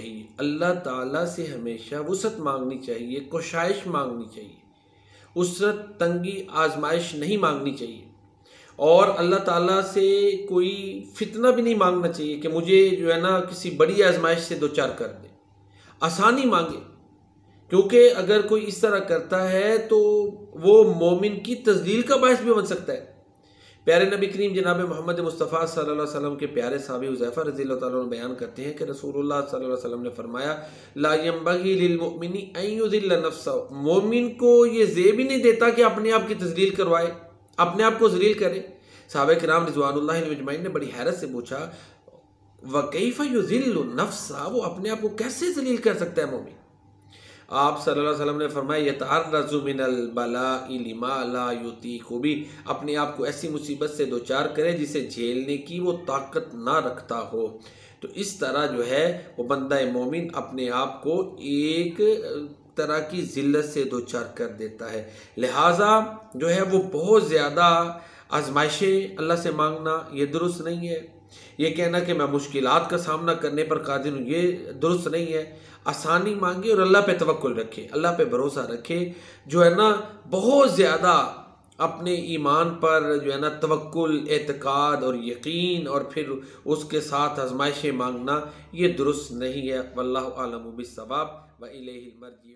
चाहिए, अल्लाह ताला से हमेशा वुसअत मांगनी चाहिए, कोशाइश मांगनी चाहिए, उसरत तंगी आजमाइश नहीं मांगनी चाहिए। और अल्लाह ताला से कोई फितना भी नहीं मांगना चाहिए कि मुझे जो है ना किसी बड़ी आजमाइश से दो चार कर दे, आसानी मांगे। क्योंकि अगर कोई इस तरह करता है तो वो मोमिन की तज़लील का बायस भी बन सकता है। प्यारे नबी करीम जनाब मोहम्मद मुस्तफ़ा सल्लल्लाहु अलैहि वसल्लम के प्यारे साहबी हुज़ैफ़ा रज़ियल्लाहु ताला अन्हु बयान करते हैं कि रसूलुल्लाह सल्लल्लाहु अलैहि वसल्लम ने फरमाया, ला यंबग़ी लिल मुअमिनी अन युज़िल्ल नफ़्सहु, मोमिन को ये ज़ेब ही नहीं देता कि अपने आप की तज़लील करवाए, अपने आप को ज़लील करे। सहाबा किराम रिज़वानुल्लाहि अलैहिम अजमईन ने बड़ी हैरत से पूछा, व कैफ़ युज़िल्लु नफ़्सहु, वो अपने आप को कैसे ज़लील कर सकता है मोमिन? आप सल्लल्लाहु अलैहि वसल्लम ने फरमाया, यतअर्रज़ु मिनल बलाइ लिमा ला युतीक़ु भी, अपने आप को ऐसी मुसीबत से दो चार करे जिसे झेलने की वो ताकत ना रखता हो। तो इस तरह जो है वो बंदा मोमिन अपने आप को एक तरह की ज़िल्लत से दो चार कर देता है। लिहाजा जो है वो बहुत ज़्यादा आजमाइशें अल्लाह से मांगना ये दुरुस्त नहीं है। ये कहना कि मैं मुश्किलात का सामना करने पर कादिर हूँ, ये दुरुस्त नहीं है। आसानी मांगे और अल्लाह पे तवक्कुल रखे, अल्लाह पे भरोसा रखे, जो है ना बहुत ज़्यादा अपने ईमान पर जो है ना तवक्कुल, एतकाद और यकीन और फिर उसके साथ आजमाइशें मांगना ये दुरुस्त नहीं है। वल्लाहु आलमु बिस्सवाब व इलैहिल मर्जी।